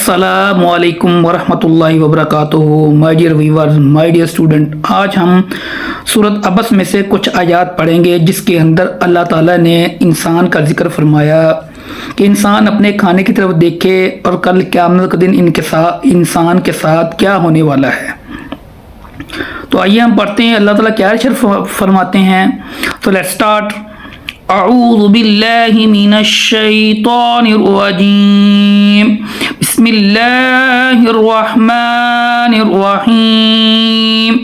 السلام علیکم ورحمۃ اللہ وبرکاتہ my dear viewers, my dear student, آج ہم سورۃ عبس میں سے کچھ آیات پڑھیں گے جس کے اندر اللہ تعالیٰ نے انسان کا ذکر فرمایا کہ انسان اپنے کھانے کی طرف دیکھے اور کل قیامت کے دن انسان کے ساتھ کیا ہونے والا ہے۔ تو آئیے ہم پڑھتے ہیں اللہ تعالیٰ کیا ارشاد فرماتے ہیں۔ تو لیٹس اسٹارٹ۔ اعوذ باللہ من الشیطان الرجیم، بسم اللہ الرحمن الرحیم۔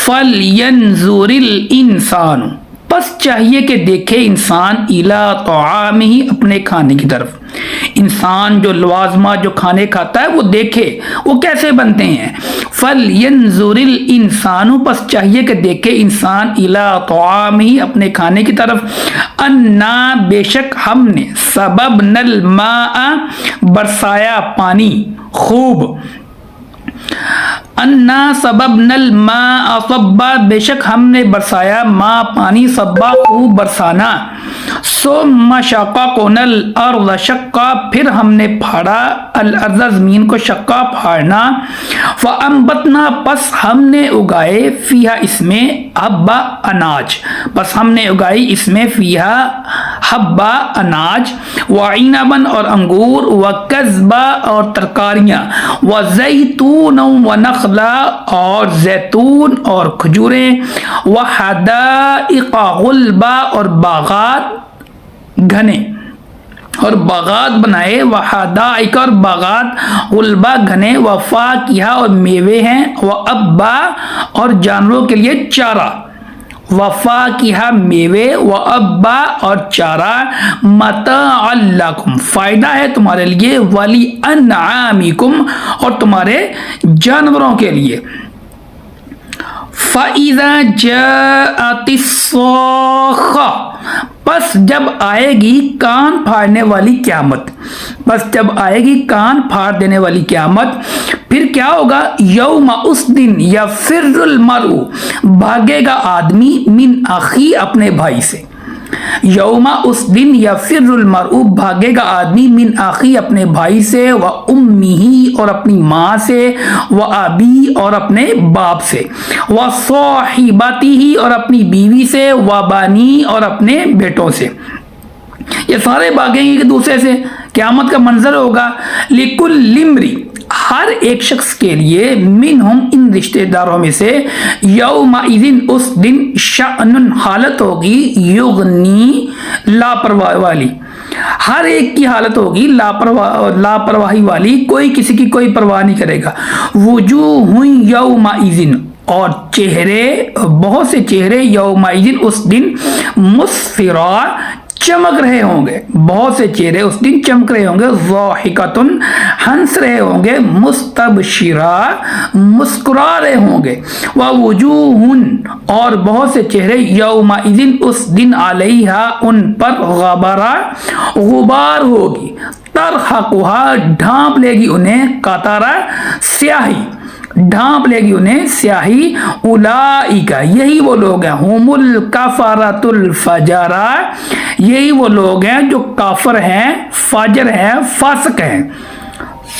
فَلْيَنْظُرِ الْإِنسَانُ، پس چاہیے کہ دیکھے انسان اِلَىٰ طَعَامِهِ، اپنے کھانے کی طرف۔ انسان جو لوازمات جو کھانے کھاتا ہے وہ دیکھے وہ کیسے بنتے ہیں۔ فَلْيَنْظُرِ الْإِنسَانُ، پس چاہیے کہ دیکھے انسان اِلَىٰ طَعَامِهِ، اپنے کھانے کی طرف۔ اَنَّا، بے شک ہم نے، صَبَبْنَا الْمَاءَ، برسایا پانی خوب۔ اَنَّا صَبَبْنَا الْمَاءَ صَبًّا، بے شک ہم نے برسایا ماء پانی، صبا خوب برسانا۔ ثُمَّ شَقَقْنَا الْأَرْضَ شَقًّا، پھر ہم نے پھاڑا الارض زمین کو، شقا پھاڑنا۔ فَأَنبَتْنَا، پس ہم نے اگائے، فیہا اس میں، حبا اناج، پس ہم نے اگائی اس میں، فیہا حبا اناج، وعنبا اور انگور، وقضبا اور ترکاریاں، وزیتون ونخلا اور زیتون اور کھجوریں، وحدائق غلبا اور باغات گھنے اور باغات بنائے، وحدائق اور باغات غلبا گھنے، وفاکہہ اور میوے ہیں، وابا اور جانوروں کے لیے چارہ، وفاکہہ میوے، وابا اور چارہ، متاعا لکم فائدہ ہے تمہارے لیے، ولی انعامکم اور تمہارے جانوروں کے لیے۔ فَإِذَا جَاءَتِ الصَّاخَّةُ، پس جب آئے گی کان پھاڑنے والی قیامت، پس جب آئے گی کان پھاڑ دینے والی قیامت، پھر کیا ہوگا؟ یوم، اس دن، یفر المرء، بھاگے گا آدمی، من اخی، اپنے بھائی سے۔ یوم، اس دن، یفر المرء، بھاگے گا آدمی، من اخی، اپنے بھائی سے، و امہ اور اپنی ماں سے، و ابی اور اپنے باپ سے، و صاحبتہ اور اپنی بیوی سے، و بنی اور اپنے بیٹوں سے۔ یہ سارے بھاگیں گے ایک دوسرے سے، قیامت کا منظر ہوگا۔ لِكُلِّ امْرِئٍ، ہر ایک شخص کے لیے، منہم، ان رشتہ داروں میں سے، یومئذ، اس دن، شأن، حالت ہوگی، یغنی، لاپرواہی والی، ہر ایک کی حالت ہوگی لاپرواہی والی، کوئی کسی کی کوئی پرواہ نہیں کرے گا۔ وجوہ یومئذ، اور چہرے، بہت سے چہرے، یومئذ، اس دن، مسفرہ، چمک رہے ہوں گے، بہت سے چہرے اس دن چمک رہے ہوں گے، ضاحکۃ، ہنس رہے ہوں گے، مستبشرہ، مسکرا رہے ہوں گے، ووجوہ، اور بہت سے چہرے، یومئذ، اس دن، علیہا، ان پر، غبرہ، غبار ہوگی، ترہقھا، ڈھانپ لے گی انہیں، قطرہ، سیاہی، ڈھانپ لے گی انہیں سیاہی۔ اولئک، یہی وہ لوگ ہیں، ہم الکفرۃ الفجرہ، یہی وہ لوگ ہیں جو کافر ہیں، فاجر ہیں، فاسق ہیں۔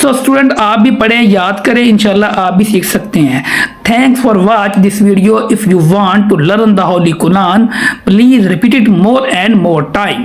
سو اسٹوڈنٹ، آپ بھی پڑھیں، یاد کریں، انشاءاللہ آپ بھی سیکھ سکتے ہیں۔ Thanks for watch this video. If you want to learn the Holy Quran, please repeat it more and more time.